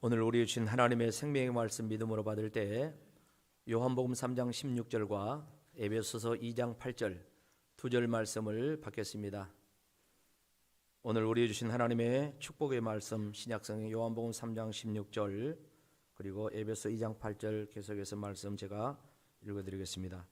오늘 우리 주신 하나님의 생명의 말씀 믿음으로 받을 때 요한복음 3장 16절과 에베소서 2장 8절 두 절 말씀을 받겠습니다. 오늘 우리 주신 하나님의 축복의 말씀 신약성경 요한복음 3장 16절 그리고 에베소 2장 8절 계속해서 말씀 제가 읽어드리겠습니다.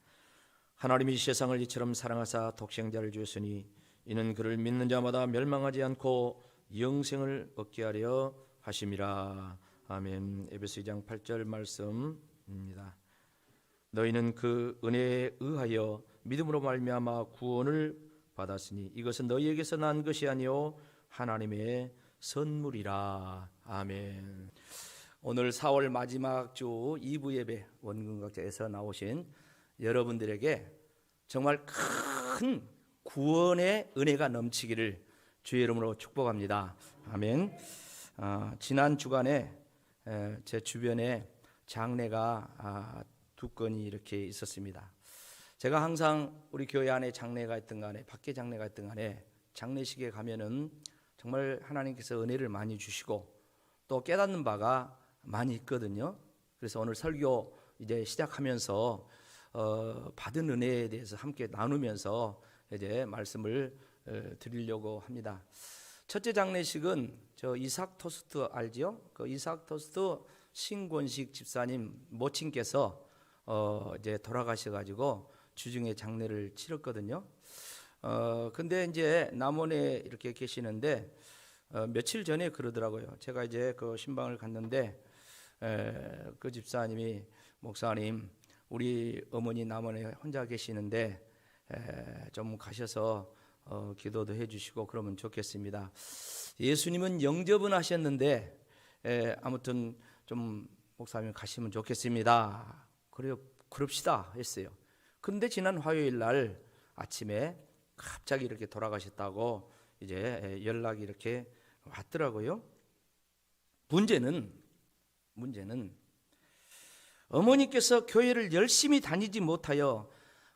하나님이 세상을 이처럼 사랑하사 독생자를 주셨으니 이는 그를 믿는 자마다 멸망하지 않고 영생을 얻게 하려 하심이라. 아멘. 에베소 2장 8절 말씀입니다. 너희는 그 은혜에 의하여 믿음으로 말미암아 구원을 받았으니 이것은 너희에게서 난 것이 아니요 하나님의 선물이라. 아멘. 오늘 4월 마지막 주 2부 예배 원근각자에서 나오신 여러분들에게 정말 큰 구원의 은혜가 넘치기를 주의 이름으로 축복합니다. 아멘. 지난 주간에 제 주변에 장례가 두 건이 이렇게 있었습니다. 제가 항상 우리 교회 안에 장례가 있든 간에 밖에 장례가 있든 간에 장례식에 가면은 정말 하나님께서 은혜를 많이 주시고 또 깨닫는 바가 많이 있거든요. 그래서 오늘 설교 이제 시작하면서 받은 은혜에 대해서 함께 나누면서 이제 말씀을 드리려고 합니다. 첫째 장례식은 저 이삭 토스트 알지요? 그 이삭 토스트 신권식 집사님 모친께서 이제 돌아가셔가지고 주중에 장례를 치렀거든요. 근데 이제 남원에 이렇게 계시는데 며칠 전에 그러더라고요. 제가 이제 그 신방을 갔는데 그 집사님이 목사님 우리 어머니 남원에 혼자 계시는데 좀 가셔서 기도도 해주시고 그러면 좋겠습니다. 예수님은 영접은 하셨는데 아무튼 좀 목사님 가시면 좋겠습니다. 그래요, 그럽시다 했어요. 근데 지난 화요일 날 아침에 갑자기 이렇게 돌아가셨다고 이제 연락이 이렇게 왔더라고요. 문제는 어머니께서 교회를 열심히 다니지 못하여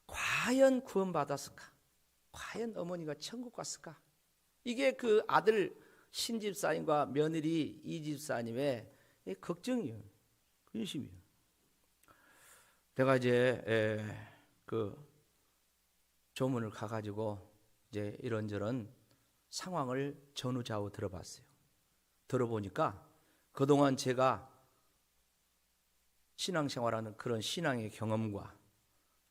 과연 구원받았을까? 과연 어머니가 천국 갔을까? 이게 그 아들 신집사님과 며느리 이집사님의 걱정이에요. 근심이에요. 내가 이제 그 조문을 가가지고 이제 이런저런 상황을 전후좌우 들어봤어요. 들어보니까 그동안 제가 신앙생활하는 그런 신앙의 경험과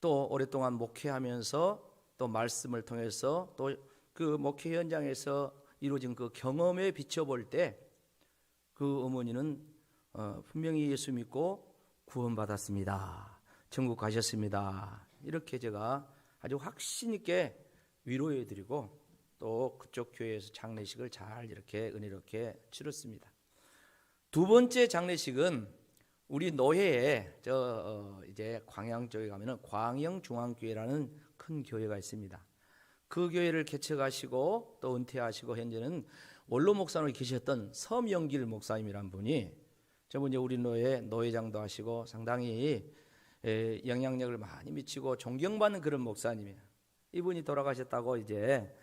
또 오랫동안 목회하면서 또 말씀을 통해서 또 그 목회 현장에서 이루어진 그 경험에 비춰볼 때 그 어머니는 분명히 예수 믿고 구원받았습니다. 천국 가셨습니다. 이렇게 제가 아주 확신 있게 위로해드리고 또 그쪽 교회에서 장례식을 잘 이렇게 은혜롭게 치렀습니다. 두 번째 장례식은 우리 노회에 이제 광양 쪽에 가면은 광영중앙교회라는 큰 교회가 있습니다. 그 교회를 개척하시고 또 은퇴하시고 현재는 원로 목사로 계셨던 서명길 목사님이란 분이 저분이 우리 노회장도 하시고 상당히 영향력을 많이 미치고 존경받는 그런 목사님이에요. 이분이 돌아가셨다고 이제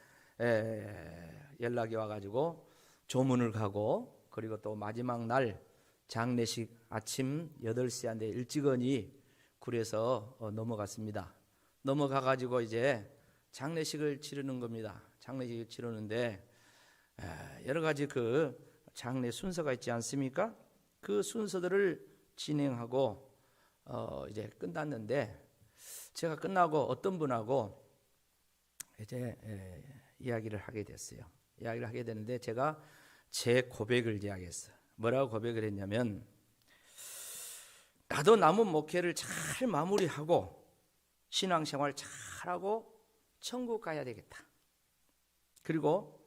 연락이 와가지고 조문을 가고 그리고 또 마지막 날 장례식 아침 8시인데 일찍은이 굴에서 넘어갔습니다. 넘어가가지고 이제 장례식을 치르는 겁니다. 장례식을 치르는데 여러 가지 그 장례 순서가 있지 않습니까? 그 순서들을 진행하고 이제 끝났는데 제가 끝나고 어떤 분하고 이제 이야기를 하게 됐어요. 이야기를 하게 되는데 제가 제 고백을 이야기했어요. 뭐라고 고백을 했냐면 나도 남은 목회를 잘 마무리하고 신앙생활 잘하고 천국 가야 되겠다. 그리고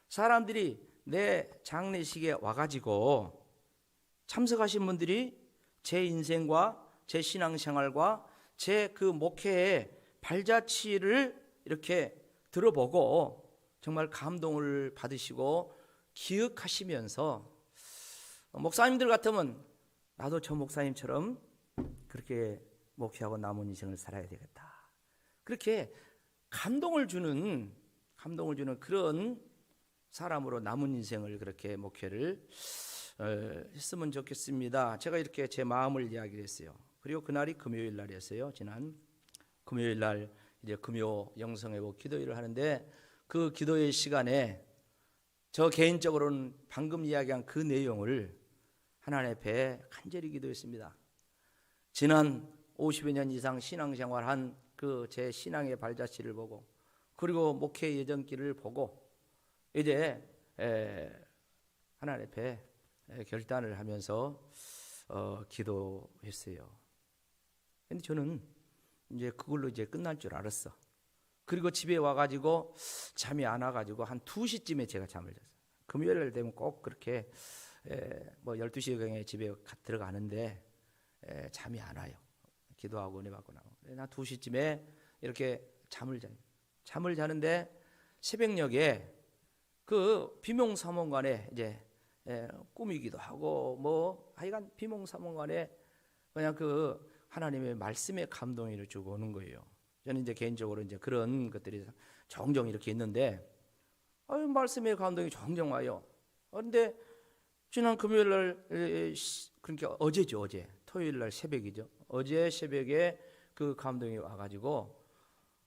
사람들이 내 장례식에 와가지고 참석하신 분들이 제 인생과 제 신앙생활과 제 그 목회의 발자취를 이렇게 들어보고 정말 감동을 받으시고 기억하시면서 목사님들 같으면 나도 저 목사님처럼 그렇게 목회하고 남은 인생을 살아야 되겠다. 그렇게 감동을 주는 그런 사람으로 남은 인생을 그렇게 목회를 했으면 좋겠습니다. 제가 이렇게 제 마음을 이야기를 했어요. 그리고 그날이 금요일 날이었어요. 지난 금요일 날 이제 금요 영성회복 기도회를 하는데, 그 기도회 시간에 저 개인적으로는 방금 이야기한 그 내용을 하나님 앞에 간절히 기도했습니다. 지난 50여 년 이상 신앙생활한 그 제 신앙의 발자취를 보고, 그리고 목회 여정길을 보고 이제 하나님 앞에 결단을 하면서 기도했어요. 근데 저는 이제 그걸로 이제 끝날 줄 알았어. 그리고 집에 와가지고 잠이 안 와가지고 한 2시쯤에 제가 잠을 잤어요. 금요일 날 되면 꼭 그렇게 뭐 12시경에 집에 들어가는데 잠이 안 와요. 기도하고 은혜 받고 나고. 나 2시쯤에 이렇게 잠을 자는데 새벽녘에 그 비몽사몽간에 이제 꿈이기도 하고 뭐 하여간 비몽사몽간에 그냥 그 하나님의 말씀에 감동을 주고 오는 거예요. 저는 이제 개인적으로 이제 그런 것들이 종종 이렇게 있는데, 말씀의 감동이 종종 와요. 그런데 지난 금요일 날, 그러니까 어제죠, 어제 토요일 날 새벽이죠. 어제 새벽에 그 감동이 와가지고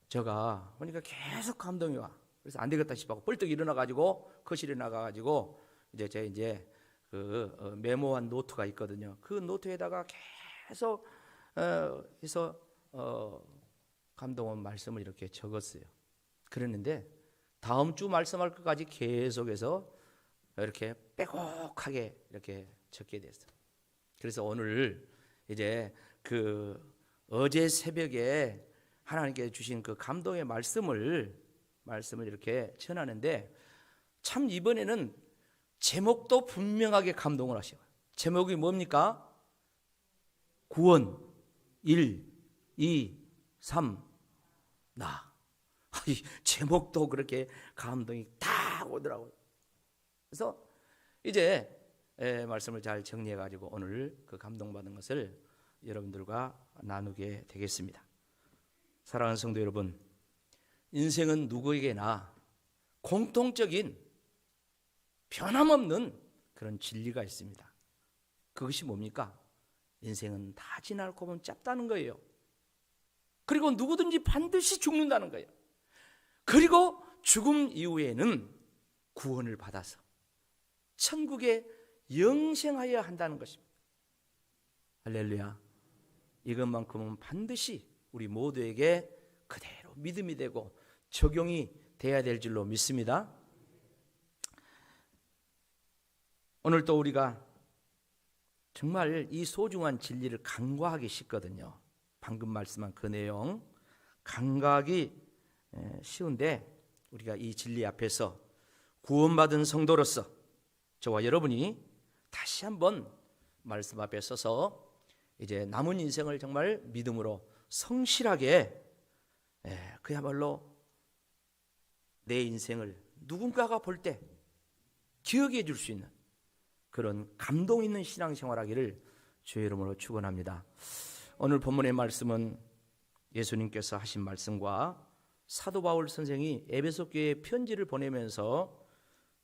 제가 그러니까 계속 감동이 와. 그래서 안 되겠다 싶어서 뻘떡 일어나가지고 거실에 나가가지고 이제 그 메모한 노트가 있거든요. 그 노트에다가 계속 해서 감동한 말씀을 이렇게 적었어요. 그랬는데 다음 주 말씀할 것까지 계속해서 이렇게 빼곡하게 이렇게 적게 됐어요. 그래서 오늘 이제 그 어제 새벽에 하나님께 주신 그 감동의 말씀을 이렇게 전하는데, 참 이번에는 제목도 분명하게 감동을 하셔요. 제목이 뭡니까? 구원 1, 2, 3 나. 이 제목도 그렇게 감동이 딱 오더라고요. 그래서 이제 말씀을 잘 정리해 가지고 오늘 그 감동받은 것을 여러분들과 나누게 되겠습니다. 사랑하는 성도 여러분, 인생은 누구에게나 공통적인 변함없는 그런 진리가 있습니다. 그것이 뭡니까? 인생은 다 지나고 보면 짧다는 거예요. 그리고 누구든지 반드시 죽는다는 거예요. 그리고 죽음 이후에는 구원을 받아서 천국에 영생하여야 한다는 것입니다. 할렐루야. 이것만큼은 반드시 우리 모두에게 그대로 믿음이 되고 적용이 돼야 될 줄로 믿습니다. 오늘 또 우리가 정말 이 소중한 진리를 간과하기 쉽거든요. 방금 말씀한 그 내용 간과하기 쉬운데, 우리가 이 진리 앞에서 구원받은 성도로서 저와 여러분이 다시 한번 말씀 앞에 서서 이제 남은 인생을 정말 믿음으로 성실하게 그야말로 내 인생을 누군가가 볼 때 기억해 줄 수 있는 그런 감동 있는 신앙생활하기를 주의 이름으로 축원합니다. 오늘 본문의 말씀은 예수님께서 하신 말씀과 사도 바울 선생이 에베소 교회에 편지를 보내면서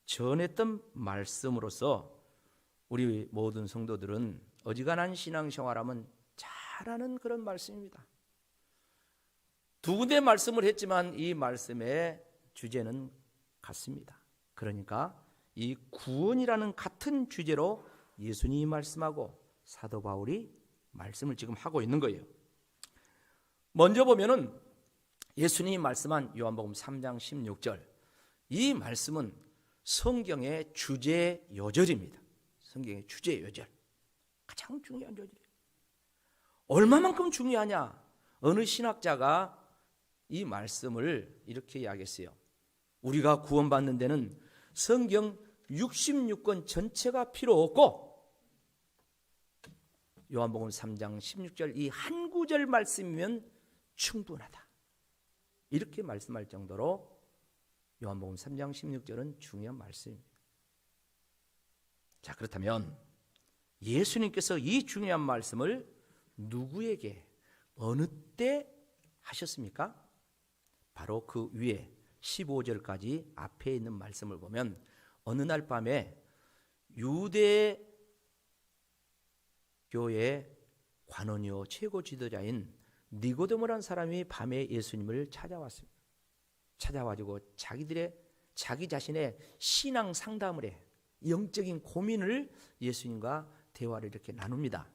전했던 말씀으로서 우리 모든 성도들은 어지간한 신앙생활하면 잘하는 그런 말씀입니다. 두 군데 말씀을 했지만 이 말씀의 주제는 같습니다. 그러니까 이 구원이라는 같은 주제로 예수님이 말씀하고 사도 바울이 말씀을 지금 하고 있는 거예요. 먼저 보면은 예수님이 말씀한 요한복음 3장 16절, 이 말씀은 성경의 주제 요절입니다. 성경의 주제 요절, 가장 중요한 요절이에요. 얼마만큼 중요하냐? 어느 신학자가 이 말씀을 이렇게 이야기했어요. 우리가 구원받는 데는 성경 66권 전체가 필요 없고 요한복음 3장 16절 이 한 구절 말씀이면 충분하다. 이렇게 말씀할 정도로 요한복음 3장 16절은 중요한 말씀입니다. 자, 그렇다면 예수님께서 이 중요한 말씀을 누구에게 어느 때 하셨습니까? 바로 그 위에 15절까지 앞에 있는 말씀을 보면 어느 날 밤에 유대 교회 관원이요 최고 지도자인 니고데모라는 사람이 밤에 예수님을 찾아왔습니다. 찾아와가지고 자기 자신의 신앙 상담을 해, 영적인 고민을 예수님과 대화를 이렇게 나눕니다.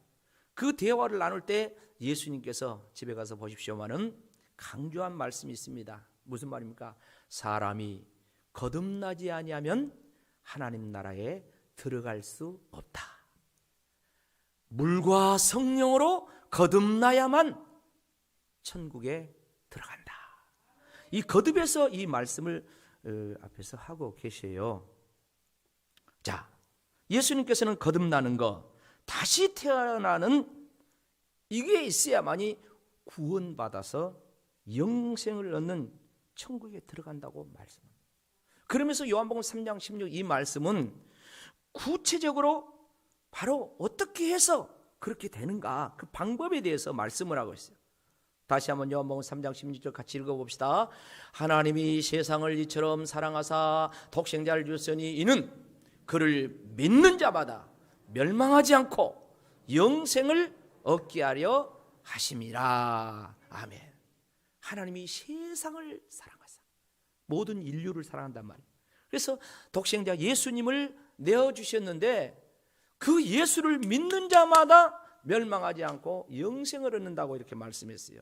그 대화를 나눌 때 예수님께서 집에 가서 보십시오만은 강조한 말씀이 있습니다. 무슨 말입니까? 사람이 거듭나지 아니하면 하나님 나라에 들어갈 수 없다. 물과 성령으로 거듭나야만 천국에 들어간다. 이 거듭에서 이 말씀을 앞에서 하고 계세요. 자, 예수님께서는 거듭나는 거, 다시 태어나는 이게 있어야만이 구원받아서 영생을 얻는 천국에 들어간다고 말씀합니다. 그러면서 요한복음 3장 16 이 말씀은 구체적으로 바로 어떻게 해서 그렇게 되는가, 그 방법에 대해서 말씀을 하고 있어요. 다시 한번 요한복음 3장 16절 같이 읽어봅시다. 하나님이 세상을 이처럼 사랑하사 독생자를 주셨으니 이는 그를 믿는 자마다 멸망하지 않고 영생을 얻게 하려 하심이라. 아멘. 하나님이 세상을 사랑하사 모든 인류를 사랑한단 말이에요. 그래서 독생자 예수님을 내어주셨는데 그 예수를 믿는 자마다 멸망하지 않고 영생을 얻는다고 이렇게 말씀했어요.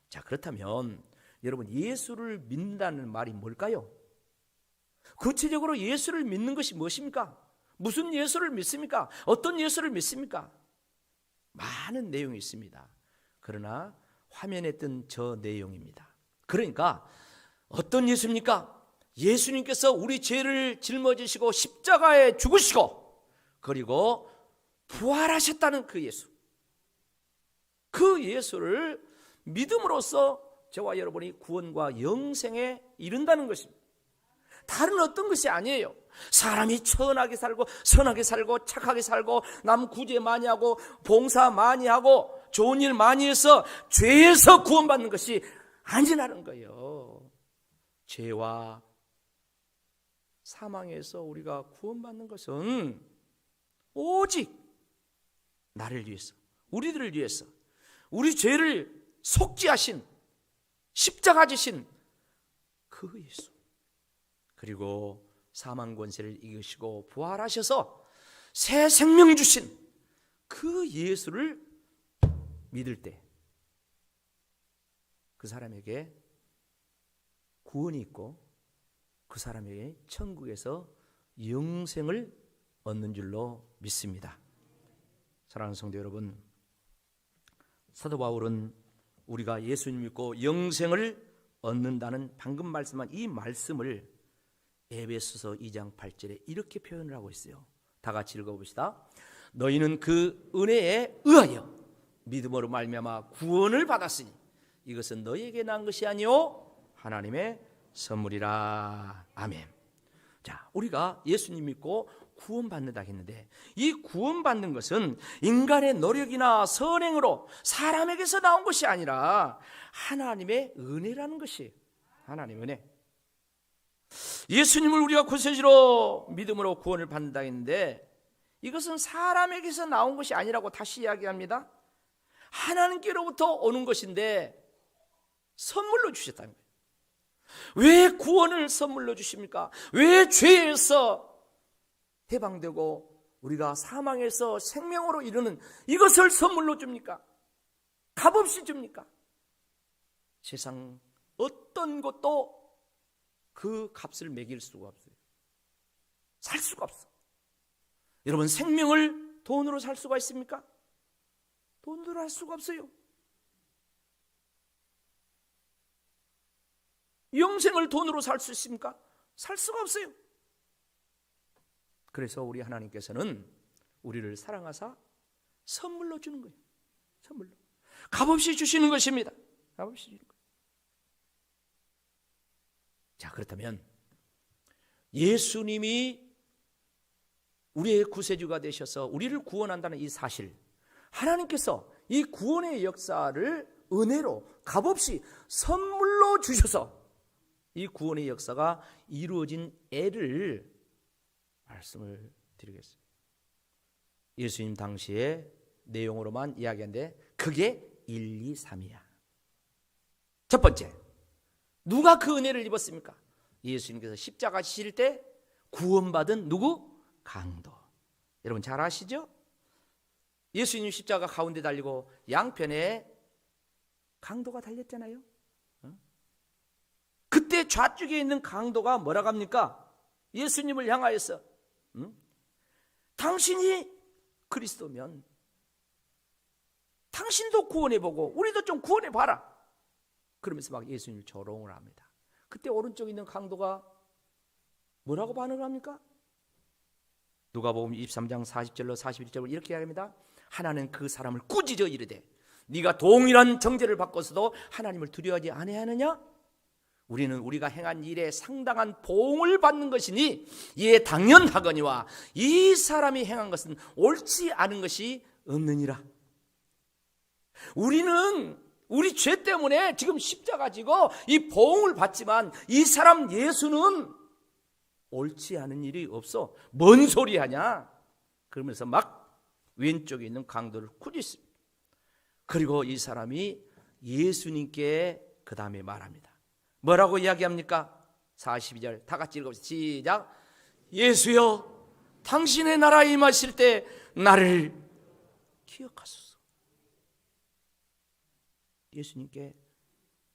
자, 그렇다면 여러분, 예수를 믿는다는 말이 뭘까요? 구체적으로 예수를 믿는 것이 무엇입니까? 무슨 예수를 믿습니까? 어떤 예수를 믿습니까? 많은 내용이 있습니다. 그러나 화면에 뜬 저 내용입니다. 그러니까 어떤 예수입니까? 예수님께서 우리 죄를 짊어지시고 십자가에 죽으시고 그리고 부활하셨다는 그 예수, 그 예수를 믿음으로써 저와 여러분이 구원과 영생에 이른다는 것입니다. 다른 어떤 것이 아니에요. 사람이 천하게 살고 선하게 살고 착하게 살고 남 구제 많이 하고 봉사 많이 하고 좋은 일 많이 해서 죄에서 구원받는 것이 아니라는 거예요. 죄와 사망에서 우리가 구원받는 것은 오직 나를 위해서, 우리들을 위해서, 우리 죄를 속죄하신 십자가 지신 그 예수, 그리고 사망 권세를 이기시고 부활하셔서 새 생명 주신 그 예수를 믿을 때 그 사람에게 구원이 있고 그 사람에게 천국에서 영생을 얻는 줄로 믿습니다. 사랑하는 성도 여러분, 사도 바울은 우리가 예수님 믿고 영생을 얻는다는 방금 말씀한 이 말씀을 에베소서 2장 8절에 이렇게 표현을 하고 있어요. 다 같이 읽어봅시다. 너희는 그 은혜에 의하여 믿음으로 말미암아 구원을 받았으니 이것은 너희에게 난 것이 아니요 하나님의 선물이라. 아멘. 자, 우리가 예수님 믿고 구원받는다 했는데 이 구원받는 것은 인간의 노력이나 선행으로 사람에게서 나온 것이 아니라 하나님의 은혜라는 것이, 하나님의 은혜. 예수님을 우리가 구세주로 믿음으로 구원을 받는다 했는데 이것은 사람에게서 나온 것이 아니라고 다시 이야기합니다. 하나님께로부터 오는 것인데 선물로 주셨다는 거예요. 왜 구원을 선물로 주십니까? 왜 죄에서 해방되고 우리가 사망에서 생명으로 이르는 이것을 선물로 줍니까? 값없이 줍니까? 세상 어떤 것도 그 값을 매길 수가 없어요. 살 수가 없어. 여러분, 생명을 돈으로 살 수가 있습니까? 돈으로 할 수가 없어요. 영생을 돈으로 살 수 있습니까? 살 수가 없어요. 그래서 우리 하나님께서는 우리를 사랑하사 선물로 주는 거예요. 선물로. 값없이 주시는 것입니다. 값없이 주는 거예요. 자, 그렇다면 예수님이 우리의 구세주가 되셔서 우리를 구원한다는 이 사실, 하나님께서 이 구원의 역사를 은혜로 값없이 선물로 주셔서 이 구원의 역사가 이루어진 애를 말씀을 드리겠습니다. 예수님 당시에 내용으로만 이야기하는데 그게 1, 2, 3이야. 첫 번째, 누가 그 은혜를 입었습니까? 예수님께서 십자가 지실 때 구원받은 누구? 강도. 여러분 잘 아시죠? 예수님 십자가 가운데 달리고 양편에 강도가 달렸잖아요. 그때 좌측에 있는 강도가 뭐라고 합니까? 예수님을 향하여서 당신이 그리스도면 당신도 구원해보고 우리도 좀 구원해봐라. 그러면서 막 예수님을 조롱을 합니다. 그때 오른쪽에 있는 강도가 뭐라고 반응을 합니까? 누가복음 23장 40절로 41절로 이렇게 이야기합니다. 하나는 그 사람을 꾸짖어 이르되 네가 동일한 정죄를 받고서도 하나님을 두려워하지 아니하느냐? 우리는 우리가 행한 일에 상당한 보응을 받는 것이니 이에 당연하거니와 이 사람이 행한 것은 옳지 않은 것이 없느니라. 우리는 우리 죄 때문에 지금 십자가 지고 이 보응을 받지만 이 사람 예수는 옳지 않은 일이 없어. 뭔 소리 하냐? 그러면서 막 왼쪽에 있는 강도를 꾸짖습니다. 그리고 이 사람이 예수님께 그 다음에 말합니다. 뭐라고 이야기합니까? 42절 다 같이 읽어보시죠. 시작. 예수여 당신의 나라에 임하실 때 나를 기억하소서. 예수님께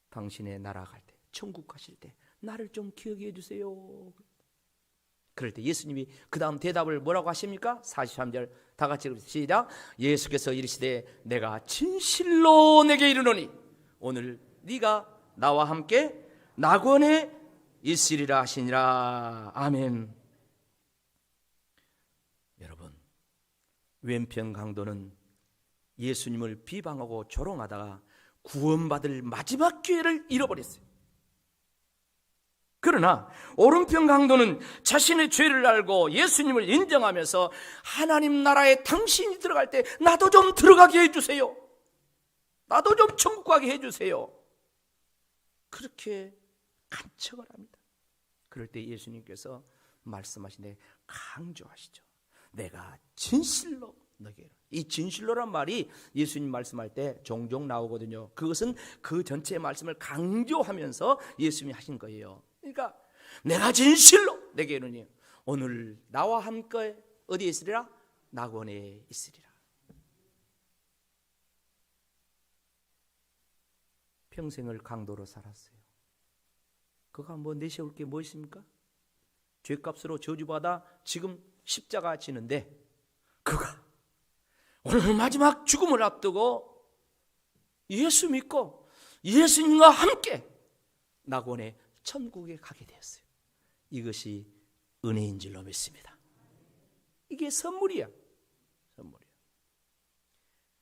당신의 나라 갈 때 천국 가실 때 나를 좀 기억해 주세요. 그럴 때 예수님이 그 다음 대답을 뭐라고 하십니까? 43절 다 같이 읽어보시죠. 시작. 예수께서 이르시되 내가 진실로 내게 이르노니 오늘 네가 나와 함께 낙원에 있으리라 하시니라. 아멘. 여러분 왼편 강도는 예수님을 비방하고 조롱하다가 구원받을 마지막 기회를 잃어버렸어요. 그러나 오른편 강도는 자신의 죄를 알고 예수님을 인정하면서 하나님 나라에 당신이 들어갈 때 나도 좀 들어가게 해주세요. 나도 좀 천국 가게 해주세요. 그렇게 간청을 합니다. 그럴 때 예수님께서 말씀하시는데 강조하시죠. 내가 진실로 너에게. 이 진실로란 말이 예수님 말씀할 때 종종 나오거든요. 그것은 그 전체 말씀을 강조하면서 예수님이 하신 거예요. 그러니까 내가 진실로 내게 이르니 오늘 나와 함께 어디에 있으리라? 낙원에 있으리라. 평생을 강도로 살았어요. 그가 뭐 내세울 게 뭐 있습니까? 죄값으로 저주받아 지금 십자가 지는데 그가 오늘 마지막 죽음을 앞두고 예수 믿고 예수님과 함께 낙원의 천국에 가게 되었어요. 이것이 은혜인 줄로 믿습니다. 이게 선물이야. 선물이야.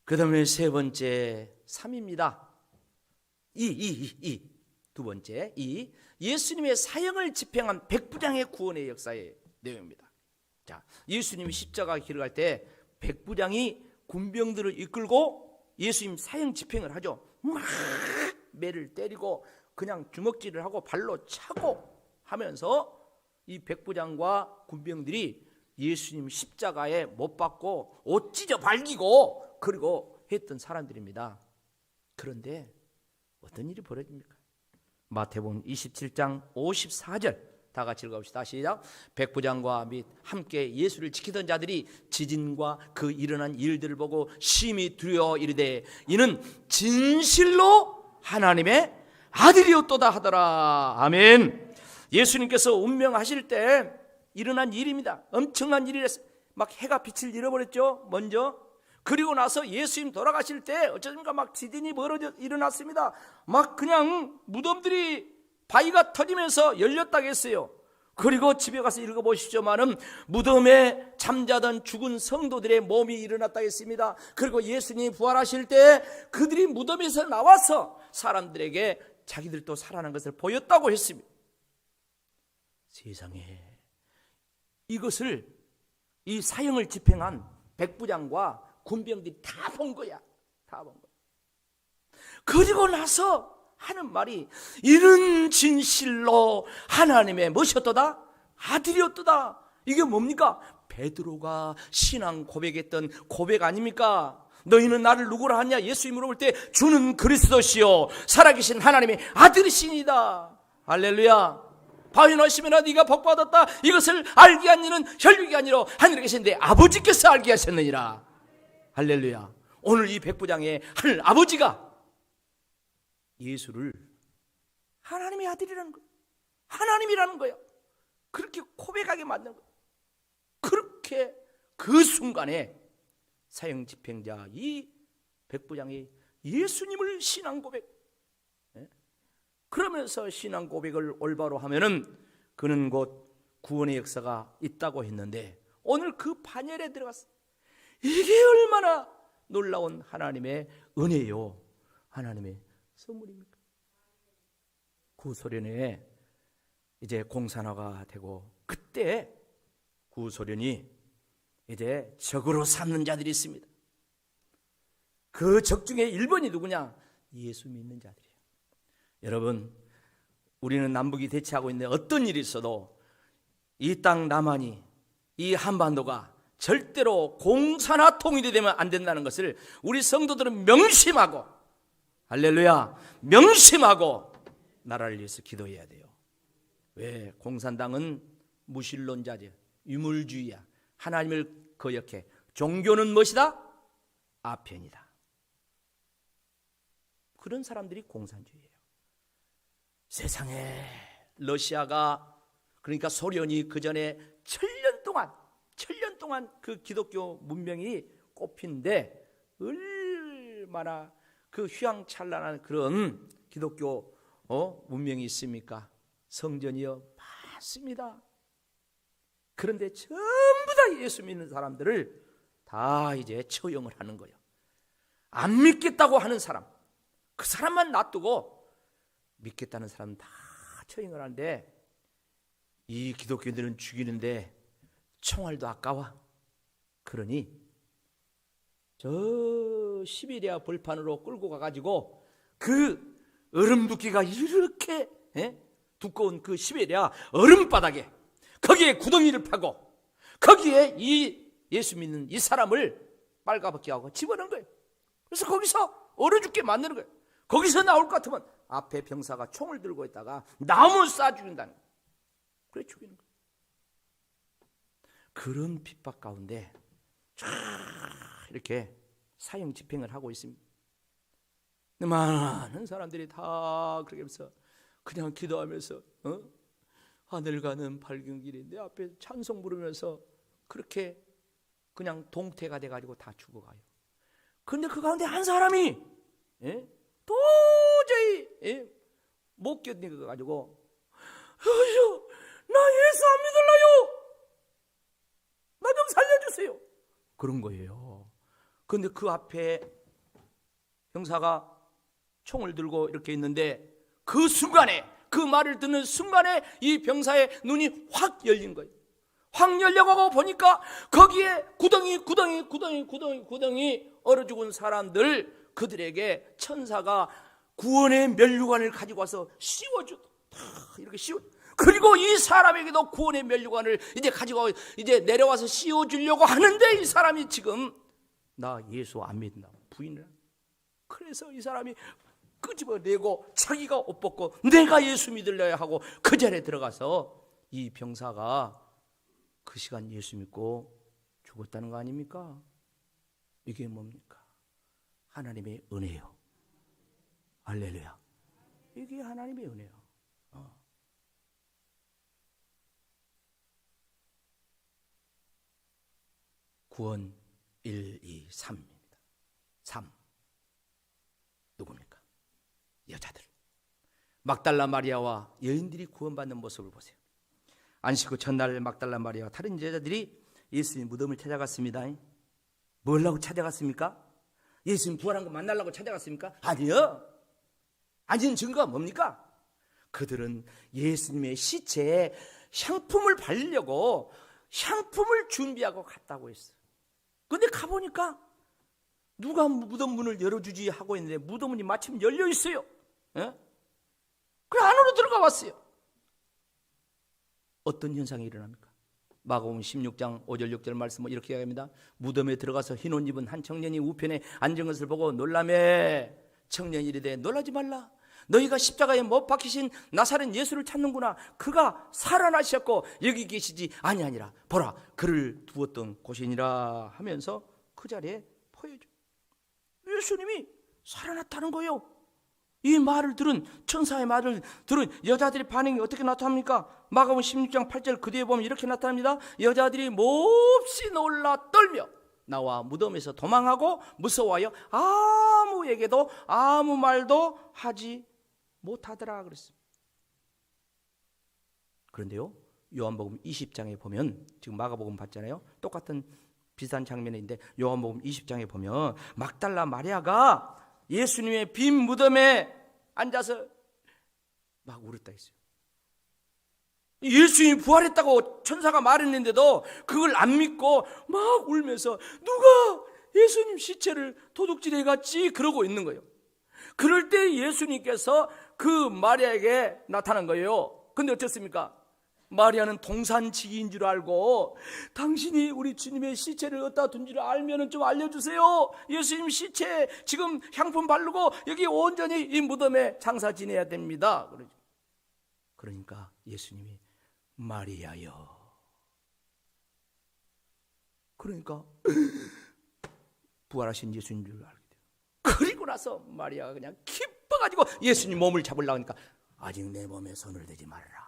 그 다음에 세 번째 3입니다. 두 번째 예수님의 사형을 집행한 백부장의 구원의 역사의 내용입니다. 자, 예수님이 십자가 길을 갈 때 백부장이 군병들을 이끌고 예수님 사형 집행을 하죠. 막 매를 때리고 그냥 주먹질을 하고 발로 차고 하면서 이 백부장과 군병들이 예수님 십자가에 못 박고 옷 찢어 발기고 그리고 했던 사람들입니다. 그런데 어떤 일이 벌어집니까? 마태복음 27장 54절 다 같이 읽어봅시다. 시작. 백부장과 및 함께 예수를 지키던 자들이 지진과 그 일어난 일들을 보고 심히 두려워 이르되 이는 진실로 하나님의 아들이었도다 하더라. 아멘. 예수님께서 운명하실 때 일어난 일입니다. 엄청난 일이랬어요. 막 해가 빛을 잃어버렸죠. 먼저. 그리고 나서 예수님 돌아가실 때 어쩌든가 막 지진이 벌어져 일어났습니다. 막 그냥 무덤들이 바위가 터지면서 열렸다고 했어요. 그리고 집에 가서 읽어보십시오만은 무덤에 잠자던 죽은 성도들의 몸이 일어났다고 했습니다. 그리고 예수님이 부활하실 때 그들이 무덤에서 나와서 사람들에게 자기들도 살아난 것을 보였다고 했습니다. 세상에 이것을 이 사형을 집행한 백부장과 군병들이 다 본 거야. 다 본 거야. 그리고 나서 하는 말이 이는 진실로 하나님의 무엇이었도다? 아들이었도다. 이게 뭡니까? 베드로가 신앙 고백했던 고백 아닙니까? 너희는 나를 누구라 하냐? 예수님 물어볼 때 주는 그리스도시요 살아계신 하나님의 아들이시니다. 할렐루야. 바위너시면아 네가 복받았다. 이것을 알게 한 이는 혈육이 아니라 하늘에 계신 내 아버지께서 알게 하셨느니라. 할렐루야. 오늘 이 백부장의 하늘 아버지가 예수를 하나님의 아들이라는 거예요. 하나님이라는 거예요. 그렇게 고백하게 만든 거예요. 그렇게 그 순간에 사형 집행자 이 백부장이 예수님을 신앙 고백, 그러면서 신앙 고백을 올바로 하면은 그는 곧 구원의 역사가 있다고 했는데, 오늘 그 반열에 들어갔어. 이게 얼마나 놀라운 하나님의 은혜요, 하나님의 선물입니까? 구소련에 이제 공산화가 되고, 그때 구소련이 이제 적으로 삼는 자들이 있습니다. 그 적 중에 1번이 누구냐? 예수 믿는 자들이에요. 여러분, 우리는 남북이 대치하고 있는데 어떤 일이 있어도 이 땅 남한이, 이 한반도가 절대로 공산화 통일이 되면 안 된다는 것을 우리 성도들은 명심하고, 할렐루야, 명심하고 나라를 위해서 기도해야 돼요. 왜? 공산당은 무신론자죠. 유물주의야. 하나님을 거역해. 종교는 무엇이다? 아편이다. 그런 사람들이 공산주의예요. 세상에 러시아가, 그러니까 소련이 그 전에 천년 동안 그 기독교 문명이 꼽힌데 얼마나 그 휘황찬란한 그런 기독교 문명이 있습니까? 성전이요, 많습니다. 그런데 전부 다 예수 믿는 사람들을 다 이제 처형을 하는 거예요. 안 믿겠다고 하는 사람, 그 사람만 놔두고 믿겠다는 사람 다 처형을 하는데, 이 기독교인들은 죽이는데 총알도 아까워. 그러니 저 시베리아 벌판으로 끌고 가가지고 그 얼음 두께가 이렇게 두꺼운 그 시베리아 얼음바닥에, 거기에 구덩이를 파고 거기에 이 예수 믿는 이 사람을 빨가벗게 하고 집어넣은 거예요. 그래서 거기서 얼어 죽게 만드는 거예요. 거기서 나올 것 같으면 앞에 병사가 총을 들고 있다가 나무 쏴 죽인다는 거예요. 그래 죽이는 거예요. 그런 핍박 가운데 쫙 이렇게 사형 집행을 하고 있습니다. 많은 사람들이 다 그렇게 하면서 그냥 기도하면서 하늘 가는 밝은 길인데 앞에 찬송 부르면서 그렇게 그냥 동태가 돼가지고 다 죽어가요. 그런데 그 가운데 한 사람이 도저히 못 견디고 나 예수 안 믿을래요. 나 좀 살려주세요. 그런 거예요. 그런데 그 앞에 형사가 총을 들고 이렇게 있는데, 그 순간에, 그 말을 듣는 순간에 이 병사의 눈이 확 열린 거예요. 확 열려가고 보니까 거기에 구덩이 얼어 죽은 사람들, 그들에게 천사가 구원의 면류관을 가지고 와서 씌워줘. 이렇게 씌워. 그리고 이 사람에게도 구원의 면류관을 이제 가지고 이제 내려와서 씌워주려고 하는데, 이 사람이 지금 나 예수 안 믿는다 부인을. 그래서 이 사람이 끄집어내고 자기가 옷 벗고 내가 예수 믿을래야 하고 그 자리에 들어가서 이 병사가 그 시간 예수 믿고 죽었다는 거 아닙니까? 이게 뭡니까? 하나님의 은혜요. 할렐루야. 이게 하나님의 은혜요. 구원 1, 2, 3입니다. 3. 누굽니까? 여자들. 막달라 마리아와 여인들이 구원받는 모습을 보세요. 안식 후 전날 막달라 마리아와 다른 여자들이 예수님 무덤을 찾아갔습니다. 뭐라고 찾아갔습니까? 예수님 부활한 거 만나려고 찾아갔습니까? 아니요. 아닌 증거가 뭡니까? 그들은 예수님의 시체에 향품을 바르려고 향품을 준비하고 갔다고 했어요. 그런데 가보니까 누가 무덤 문을 열어주지 하고 있는데 무덤 문이 마침 열려 있어요. 그래 안으로 들어가 봤어요. 어떤 현상이 일어납니까? 마가복음 16장 5절 6절 말씀은 이렇게 이야기합니다. 무덤에 들어가서 흰 옷 입은 한 청년이 우편에 앉은 것을 보고 놀라매 청년이 이르되 놀라지 말라. 너희가 십자가에 못 박히신 나사렛 예수를 찾는구나. 그가 살아나셨고 여기 계시지 아니하니라. 보라 그를 두었던 곳이니라 하면서 그 자리에 보여줘. 예수님이 살아났다는 거예요. 이 말을 들은 천사의 말을 들은 여자들의 반응이 어떻게 나타납니까? 마가복음 16장 8절 그 뒤에 보면 이렇게 나타납니다. 여자들이 몹시 놀라 떨며 나와 무덤에서 도망하고 무서워하여 아무에게도 아무 말도 하지 못하더라 그랬습니다. 그런데요, 요한복음 20장에 보면 지금 마가복음 봤잖아요. 똑같은 비슷한 장면인데 요한복음 20장에 보면 막달라 마리아가 예수님의 빈 무덤에 앉아서 막 울었다 했어요. 예수님이 부활했다고 천사가 말했는데도 그걸 안 믿고 막 울면서 누가 예수님 시체를 도둑질해 갔지 그러고 있는 거예요. 그럴 때 예수님께서 그 마리아에게 나타난 거예요. 근데 어떻습니까? 마리아는 동산지기인 줄 알고 당신이 우리 주님의 시체를 어디다 둔 줄 알면 좀 알려주세요. 예수님 시체 지금 향품 바르고 여기 온전히 이 무덤에 장사 지내야 됩니다. 그러니까 예수님이 마리아여. 그러니까 부활하신 예수님 줄 알게 돼요. 그리고 나서 마리아가 그냥 기뻐가지고 예수님 몸을 잡으려고 하니까 아직 내 몸에 손을 대지 말라.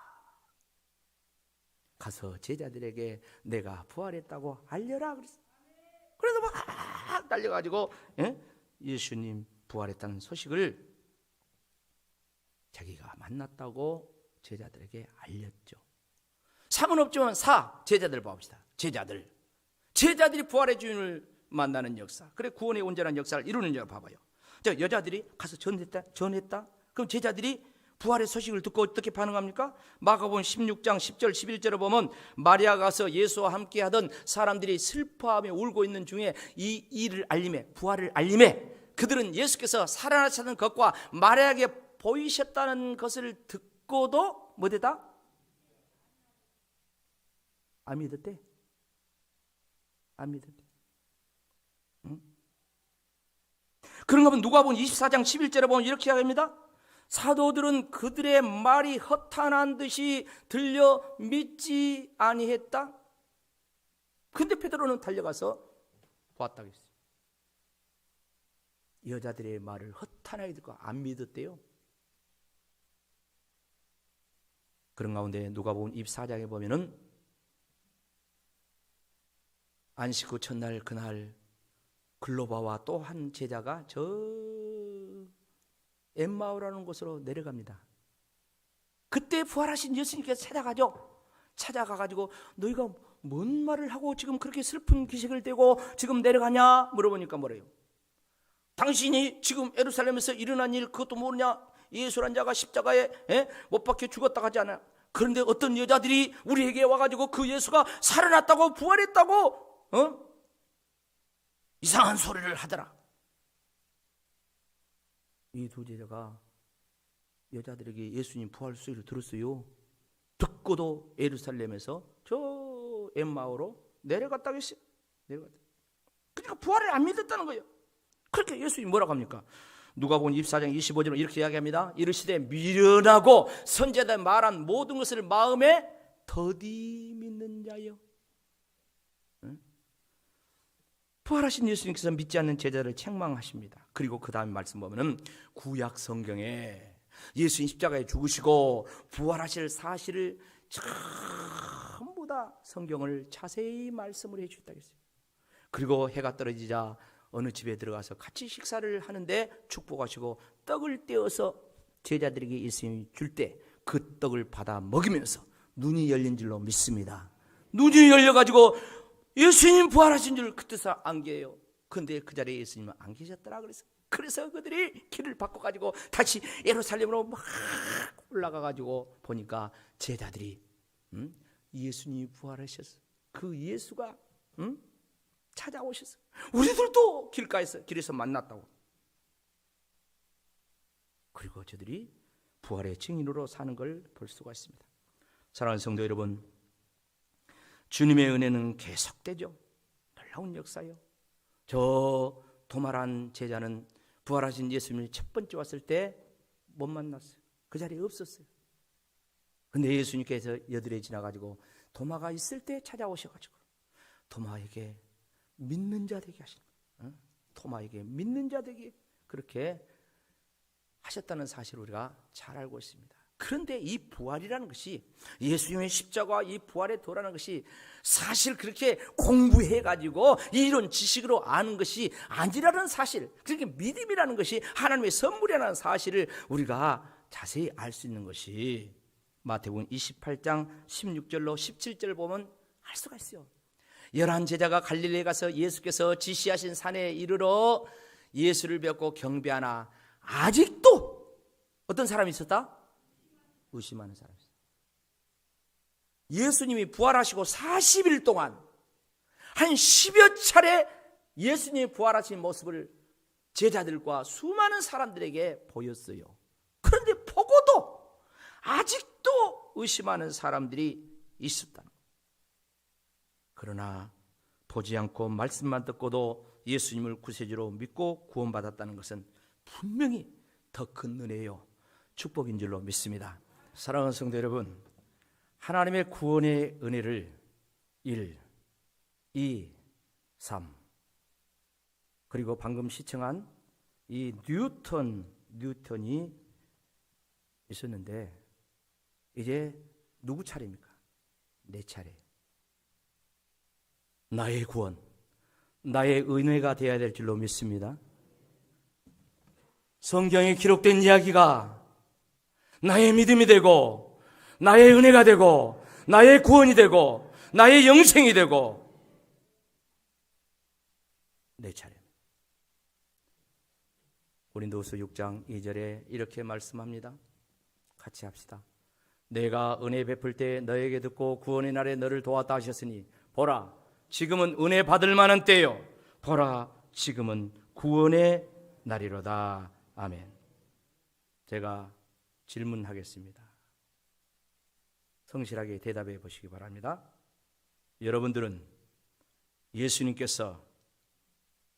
가서 제자들에게 내가 부활했다고 알려라 그랬어요. 그래서 막 달려가지고 예수님 부활했다는 소식을 자기가 만났다고 제자들에게 알렸죠. 상은 없지만 제자들 봐봅시다. 제자들이 부활의 주인을 만나는 역사, 그래 구원의 온전한 역사를 이루는 줄 봐봐요. 자, 여자들이 가서 전했다. 그럼 제자들이 부활의 소식을 듣고 어떻게 반응합니까? 마가복음 16장 10절 11절에 보면 마리아가 가서 예수와 함께 하던 사람들이 슬퍼하며 울고 있는 중에 이 일을 알림해, 부활을 알림해 그들은 예수께서 살아나셨다는 것과 마리아에게 보이셨다는 것을 듣고도 뭐되다? 안 믿었대. 응? 그런가 보면 누가복음 24장 11절에 보면 이렇게 이야기합니다. 사도들은 그들의 말이 허탄한 듯이 들려 믿지 아니했다. 근데 베드로는 달려가서 보았다고 했어요. 여자들의 말을 허탄하게 듣고 안 믿었대요. 그런 가운데 누가복음 24장에 보면은 안식 후 첫날 그날 글로바와 또 한 제자가 저 엠마오라는 곳으로 내려갑니다. 그때 부활하신 예수님께서 찾아가가지고 너희가 뭔 말을 하고 지금 그렇게 슬픈 기색을 띠고 지금 내려가냐 물어보니까 뭐래요? 당신이 지금 예루살렘에서 일어난 일 그것도 모르냐? 예수란 자가 십자가에 못 박혀 죽었다 하지 않아? 그런데 어떤 여자들이 우리에게 와가지고 그 예수가 살아났다고 부활했다고 이상한 소리를 하더라. 이 두 제자가 여자들에게 예수님 부활 소리를 들었어요. 듣고도 예루살렘에서 저 엠마오로 내려갔다고 했어요. 그러니까 부활을 안 믿었다는 거예요. 그렇게 예수님이 뭐라고 합니까? 누가복음 24장 25절은 이렇게 이야기합니다. 이르시되 미련하고 선지자들 말한 모든 것을 마음에 더디 믿는 자여. 부활하신 예수님께서 믿지 않는 제자를 책망하십니다. 그리고 그 다음 말씀 보면은 구약 성경에 예수님 십자가에 죽으시고 부활하실 사실을 전부 다 성경을 자세히 말씀을 해주셨다고 했어요. 그리고 해가 떨어지자 어느 집에 들어가서 같이 식사를 하는데 축복하시고 떡을 떼어서 제자들에게 예수님이 줄 때 그 떡을 받아 먹이면서 눈이 열린 줄로 믿습니다. 눈이 열려가지고 예수님 부활하신 줄 그때서 안겨요. 그런데 그 자리에 예수님은 안 계셨더라 그래서 그들이 길을 바꿔가지고 다시 예루살렘으로 막 올라가가지고 보니까 제자들이 예수님이 부활하셨어. 그 예수가 찾아오셨어. 우리들도 길에서 만났다고. 그리고 저들이 부활의 증인으로 사는 걸 볼 수가 있습니다. 사랑하는 성도 여러분, 주님의 은혜는 계속되죠. 놀라운 역사요. 저 도마란 제자는 부활하신 예수님이 첫 번째 왔을 때 못 만났어요. 그 자리에 없었어요. 근데 예수님께서 여드레 지나가지고 도마가 있을 때 찾아오셔가지고 도마에게 믿는 자 되게 하시는 거예요. 도마에게 믿는 자 되게 그렇게 하셨다는 사실을 우리가 잘 알고 있습니다. 그런데 이 부활이라는 것이, 예수님의 십자가 이 부활의 도라는 것이 사실 그렇게 공부해가지고 이런 지식으로 아는 것이 아니라는 사실, 그렇게 믿음이라는 것이 하나님의 선물이라는 사실을 우리가 자세히 알 수 있는 것이 마태복음 28장 16절로 17절을 보면 알 수가 있어요. 11 제자가 갈릴리에 가서 예수께서 지시하신 산에 이르러 예수를 뵙고 경배하나 아직도 어떤 사람이 있었다? 의심하는 사람이 있어요. 예수님이 부활하시고 40일 동안 한 10여 차례 예수님이 부활하신 모습을 제자들과 수많은 사람들에게 보였어요. 그런데 보고도 아직도 의심하는 사람들이 있었다는 거예요. 그러나 보지 않고 말씀만 듣고도 예수님을 구세주로 믿고 구원받았다는 것은 분명히 더 큰 은혜요, 축복인 줄로 믿습니다. 사랑하는 성도 여러분, 하나님의 구원의 은혜를 1, 2, 3 그리고 방금 시청한 이 뉴턴이 있었는데 이제 누구 차례입니까? 내 차례. 나의 구원, 나의 은혜가 되어야 될 줄로 믿습니다. 성경에 기록된 이야기가 나의 믿음이 되고 나의 은혜가 되고 나의 구원이 되고 나의 영생이 되고 내 차례입니다. 고린도후서 6장 2절에 이렇게 말씀합니다. 같이 합시다. 내가 은혜 베풀 때 너에게 듣고 구원의 날에 너를 도왔다 하셨으니 보라 지금은 은혜 받을 만한 때요 보라 지금은 구원의 날이로다. 아멘. 제가 질문하겠습니다. 성실하게 대답해 보시기 바랍니다. 여러분들은 예수님께서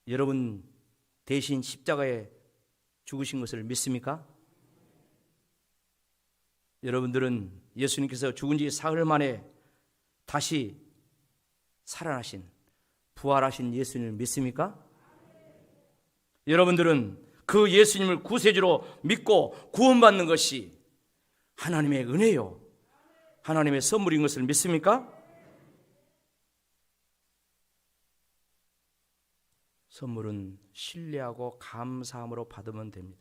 여러분 대신 십자가에 죽으신 것을 믿습니까? 여러분들은 예수님께서 죽은 지 사흘 만에 다시 살아나신 부활하신 예수님을 믿습니까? 여러분들은 그 예수님을 구세주로 믿고 구원받는 것이 하나님의 은혜요 하나님의 선물인 것을 믿습니까? 선물은 신뢰하고 감사함으로 받으면 됩니다.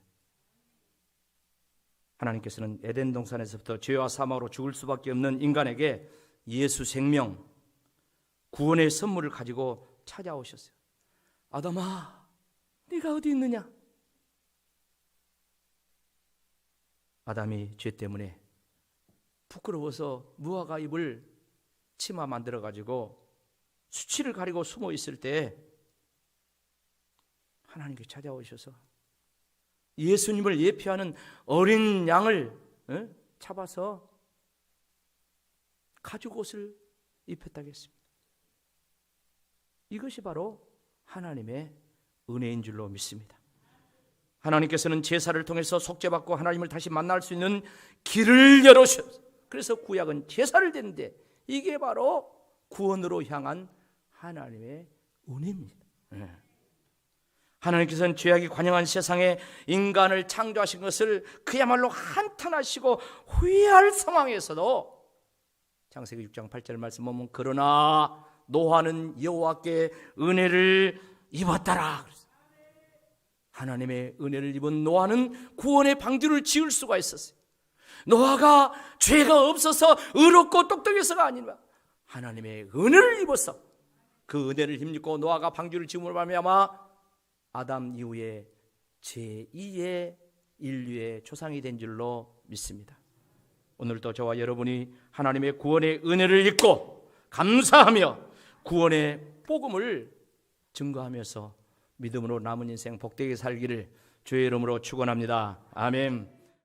하나님께서는 에덴 동산에서부터 죄와 사망으로 죽을 수밖에 없는 인간에게 예수 생명, 구원의 선물을 가지고 찾아오셨어요. 아담아, 네가 어디 있느냐? 아담이 죄 때문에 부끄러워서 무화과 잎을 치마 만들어 가지고 수치를 가리고 숨어 있을 때 하나님께 찾아오셔서 예수님을 예표하는 어린 양을 잡아서 가죽 옷을 입혔다고 했습니다. 이것이 바로 하나님의 은혜인 줄로 믿습니다. 하나님께서는 제사를 통해서 속죄받고 하나님을 다시 만날 수 있는 길을 열어주셨어요. 그래서 구약은 제사를 드는데 이게 바로 구원으로 향한 하나님의 은혜입니다. 하나님께서는 죄악이 관영한 세상에 인간을 창조하신 것을 그야말로 한탄하시고 후회할 상황에서도 창세기 6장 8절 말씀 보면 그러나 노아는 여호와께 은혜를 입었더라. 하나님의 은혜를 입은 노아는 구원의 방주를 지을 수가 있었어요. 노아가 죄가 없어서 의롭고 똑똑해서가 아니라 하나님의 은혜를 입어서 그 은혜를 힘입고 노아가 방주를 지음으로 말미암아 아담 이후에 제2의 인류의 조상이 된 줄로 믿습니다. 오늘도 저와 여러분이 하나님의 구원의 은혜를 입고 감사하며 구원의 복음을 증거하면서 믿음으로 남은 인생 복되게 살기를 주의 이름으로 축원합니다. 아멘.